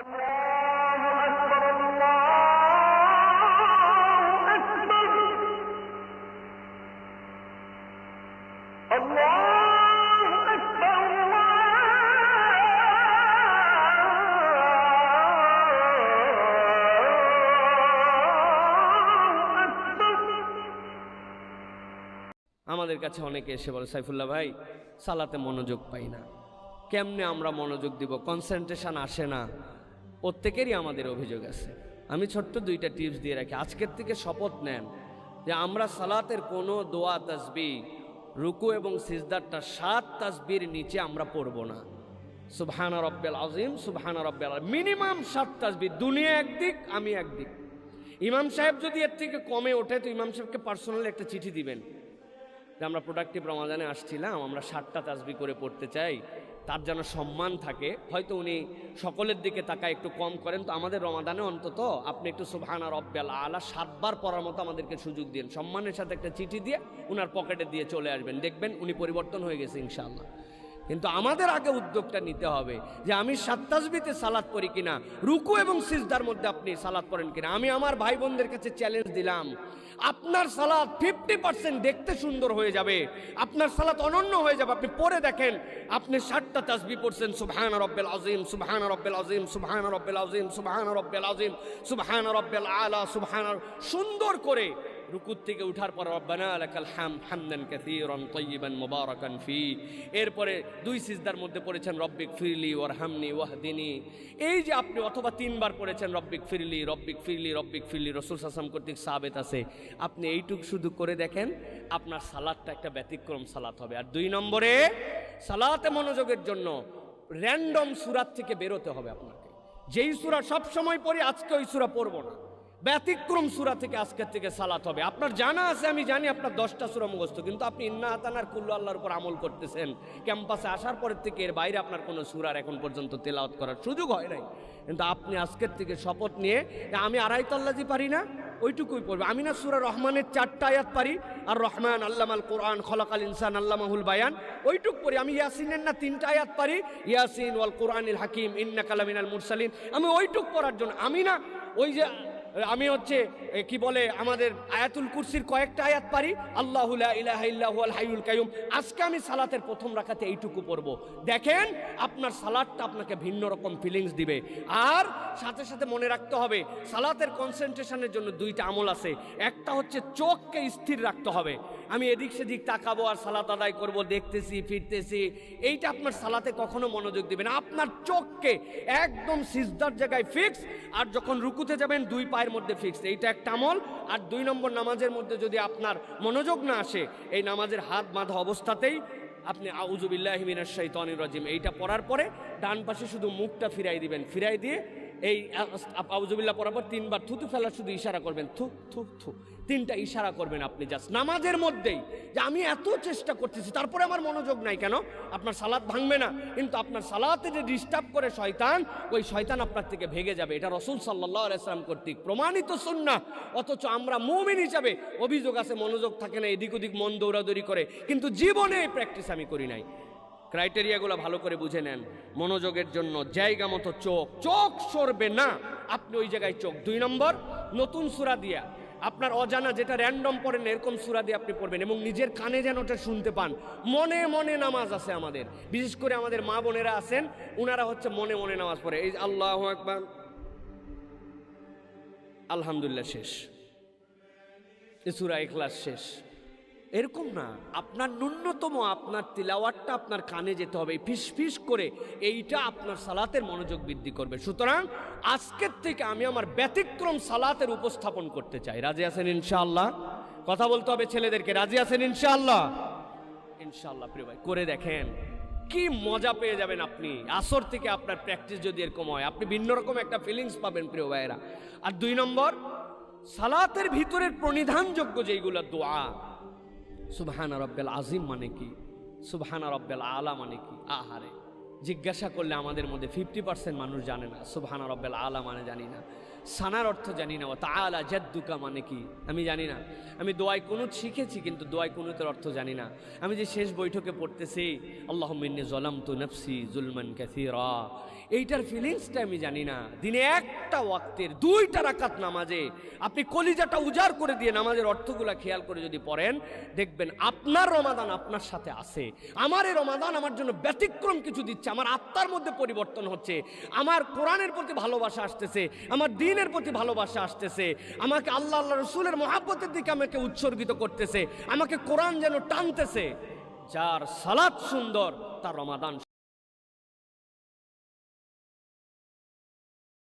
আমাদের কাছে অনেকে এসে বলে, সাইফুল্লাহ ভাই সালাতে মনোযোগ পাই না, কেমনে আমরা মনোযোগ দিব, কনসেন্ট্রেশন আসে না। প্রত্যেকেরই আমাদের অভিযোগ আছে। আমি ছোট্ট দুইটা টিপস দিয়ে রাখি। আজকের থেকে শপথ নেন যে আমরা সালাতের কোনো দোয়া তাসবিহ রুকু এবং সিজদারটা 7 তাসবির নিচে আমরা পড়ব না। সুবহান রাব্বিল আযীম, সুবহান রাব্বিল আযীম, মিনিমাম 7 তাসবিহ। দুনিয়া একদিক, আমি একদিক। ইমাম সাহেব যদি এর থেকে কমে ওঠে তো ইমাম সাহেবকে পার্সোনালি একটা চিঠি দিবেন যে আমরা প্রোডাক্টিভ রমাদানে আসছিলাম, আমরা 7টা তাসবিহ করে পড়তে চাই, তার যেন সম্মান থাকে। হয়তো উনি সকলের দিকে তাকায় একটু কম করেন, তো আমাদের রমাদানে অন্তত আপনি একটু সুবহানা রাব্বিল আলা 7 বার পড়ার মতো আমাদেরকে সুযোগ দিন। সম্মানের সাথে একটা চিঠি দিয়ে উনার পকেটে দিয়ে চলে আসবেন, দেখবেন উনি পরিবর্তন হয়ে গেছে ইনশাআল্লাহ। কিন্তু আমাদের আগে উদ্যোগটা নিতে হবে যে আমি 7 তাসবিহতে সালাত পড়ি কিনা, রুকু এবং সিজদার মধ্যে আপনি সালাত পড়েন কিনা। আমি আমার ভাই বোনদের কাছে চ্যালেঞ্জ দিলাম, আপনার সালাত 50% দেখতে সুন্দর হয়ে যাবে, আপনার সালাত অনন্য হয়ে যাবে। আপনি পড়ে দেখেন, আপনি 7টা তাসবিহ পড়ছেন, সুবহান রাব্বিল আযীম, সুবহান রাব্বিল আযীম, সুবহান রাব্বিল আযীম, সুবহান রাব্বিল আযীম, সুবহান রাব্বিল আলা, সুবহান, সুন্দর করে রুকুর থেকে উঠার পর রব্বানা লাকাল হামদ হামদান কাসীরান তাইয়িবান মুবারাকান ফি, এরপরে 2 সিজদার মধ্যে পড়েছেন রব্বিক ফিরলি ওয়ারহামনি ওয়াহদিনি। এই যে আপনি অথবা 3 বার পড়েছেন রব্বিক ফিরলি, রব্বিক ফিরলি, রব্বিক ফিরলি, রাসূল সাল্লাল্লাহু আলাইহি ওয়াসাল্লাম কর্তৃক সাবিত আছে। আপনি এইটুক শুধু করে দেখেন, আপনার সালাতটা একটা ব্যতিক্রম সালাত হবে। আর 2 নম্বরে সালাতে মনোযোগের জন্য র্যান্ডম সূরা থেকে বেরোতে হবে আপনাকে। যেই সূরা সব সময় পড়ি আজকে ওই সূরা পড়ব না, ব্যতিক্রম সূরা থেকে আজকের থেকে সালাত হবে। আপনার জানা আছে, আমি জানি আপনার 10টা সূরা মুখস্থ, কিন্তু আপনি ইন্না আতানার কুল্লু আল্লাহর উপর আমল করতেছেন। ক্যাম্পাসে আসার পরের থেকে এর বাইরে আপনার কোনো সূরার এখন পর্যন্ত তেলাওয়াত করার সুযোগ হয় নাই। কিন্তু আপনি আজকের থেকে শপথ নিয়ে, আমি আড়াই তল্লাজি পারি না, ওইটুকুই পড়বে। আমি না সূরা রহমানের 4টা আয়াত পারি, আর রহমান আল্লামাল কোরআন খলাকাল ইনসান আল্লামাহুল বায়ান, ওইটুক পড়ি। আমি ইয়াসিনের না 3টা আয়াত পারি, ইয়াসিন ওয়াল কোরআনিল হাকিম ইন্নাকা লামিনাল মুরসালিন, আমি ওইটুক পড়ার জন্য। আমি না ওই যে আমি হচ্ছে কি বলে আমাদের আয়াতুল কুরসির কয়েকটা আয়াত পারি, আল্লাহু লা ইলাহা ইল্লা হুয়াল হাইয়ুল কাইয়ুম। আজকে আমি সালাতের প্রথম রাকাতে এইটুকু পড়ব। দেখেন আপনার সালাতটা আপনাকে ভিন্ন রকম ফিলিংস দিবে। আর সাথে সাথে মনে রাখতে হবে, সালাতের কনসেন্ট্রেশনের জন্য 2টা আমল আছে। একটা হচ্ছে চোখকে স্থির রাখতে হবে। আমি এদিক সেদিক তাকাবো আর সালাত আদায় করব, দেখতেছি ফিরতেছি, এইটা আপনার সালাতে কখনো মনোযোগ দিবে না। আপনার চোখকে একদম সিজদার জায়গায় ফিক্স, আর যখন রুকুতে যাবেন 2 পায়ের মধ্যে ফিক্স, এইটা একটা আমল। আর 2 নম্বর, নামাজের মধ্যে যদি আপনার মনোযোগ না আসে, এই নামাজের হাত বাঁধা অবস্থাতেই আপনি আউযু বিল্লাহি মিনাশ শাইতানির রাজিম এইটা পড়ার পরে ডান পাশে শুধু মুখটা ফিরাই দিবেন, ফিরাই দিয়ে এই আউযুবিল্লাহ পড়ার পর 3 বার থুতু ফেলার শুধু ইশারা করবেন, থু থু থু, 3টা ইশারা করবেন আপনি জাস্ট নামাজের মধ্যেই, যে আমি এত চেষ্টা করতেছি তারপরে আমার মনোযোগ নাই কেন। আপনার সালাত ভাঙবে না, কিন্তু আপনার সালাতে যে ডিস্টার্ব করে শয়তান, ওই শয়তান আপনার থেকে ভেগে যাবে। এটা রাসূল সাল্লাল্লাহু আলাইহি ওয়াসাল্লাম কর্তৃক প্রমাণিত সুন্নাহ। অথচ আমরা মুমিন হিসাবে অভিযোগ আছে মনোযোগ থাকে না, এদিক ওদিক মন দৌড়াদৌড়ি করে, কিন্তু জীবনে এই প্র্যাকটিস আমি করি নাই। ক্রাইটেরিয়াগুলো ভালো করে বুঝে নেন। মনোযোগের জন্য জায়গা মতো চোখ সরবে না, আপনি ওই জায়গায় চোখ। 2 নম্বর, নতুন সূরা দিয়া আপনার অজানা যেটা র্যান্ডম পড়েন এরকম সূরা দিয়ে আপনি পড়বেন, এবং নিজের কানে যেন ওটা শুনতে পান। মনে মনে নামাজ আছে আমাদের, বিশেষ করে আমাদের মা বোনেরা আছেন, উনারা হচ্ছে মনে মনে নামাজ পড়ে। এই আল্লাহু আকবার, আলহামদুলিল্লাহ শেষ, সূরা ইখলাস শেষ, এরকম না। আপনার ন্যূনতম আপনার তিলাওয়াতটা আপনার কানে যেতে হবে, ফিস ফিস করে। এইটা আপনার সালাতের মনোযোগ বৃদ্ধি করবে। সুতরাং আজকের থেকে আমি আমার ব্যতিক্রম সালাতের উপস্থাপন করতে চাই। রাজি আছেন ইনশাআল্লাহ? কথা বলতে হবে ছেলেদেরকে, রাজি আছেন ইনশাআল্লাহ? ইনশাআল্লাহ প্রিয় ভাই, করে দেখেন কি মজা পেয়ে যাবেন আপনি। আসর থেকে আপনার প্র্যাকটিস যদি এরকম হয়, আপনি ভিন্ন রকম একটা ফিলিংস পাবেন প্রিয় ভাইয়েরা। আর 2 নম্বর, সালাতের ভিতরের প্রণিধানযোগ্য যেইগুলো দোয়া, সুবহানা রাব্বিল আযীম মানে কি, সুবহানা রাব্বিল আলা মানে কি? আহারে, জিজ্ঞাসা করলে আমাদের মধ্যে 50% মানুষ জানে না। সুবহানা রাব্বিল আলা মানে জানি না, সানার অর্থ জানি না, ওয়া তাআলা জাদ্দুকা মানে কি আমি জানি না। আমি দোয়ায় কুনুত শিখেছি, কিন্তু দোয়ায় কুনুতের অর্থ জানি না। আমি যে শেষ বৈঠকে পড়তেছি আল্লাহুম্মা ইন্নী যালামতু নাফসি যুলমান কাসীরা, এইটার ফিলিংসটা আমি জানি না। দিনে একটা ওয়াক্তের 2টা রাকাত নামাজে আপনি কলিজাটা উজাড় করে দিয়ে নামাজের অর্থগুলা খেয়াল করে যদি পড়েন, দেখবেন আপনার রমাদান আপনার সাথে আছে। আমার এই রমাদান আমার জন্য ব্যতিক্রম কিছু দিচ্ছে, আমার আত্মার মধ্যে পরিবর্তন হচ্ছে, আমার কোরআনের প্রতি ভালোবাসা আসতেছে, আমার দ্বীনের প্রতি ভালোবাসা আসতেছে, আমাকে আল্লাহ আল্লাহ রসুলের মহাব্বতের দিকে আমাকে উৎসর্গিত করতেছে, আমাকে কোরআন যেন টানতেছে। যার সালাত সুন্দর তার রমাদান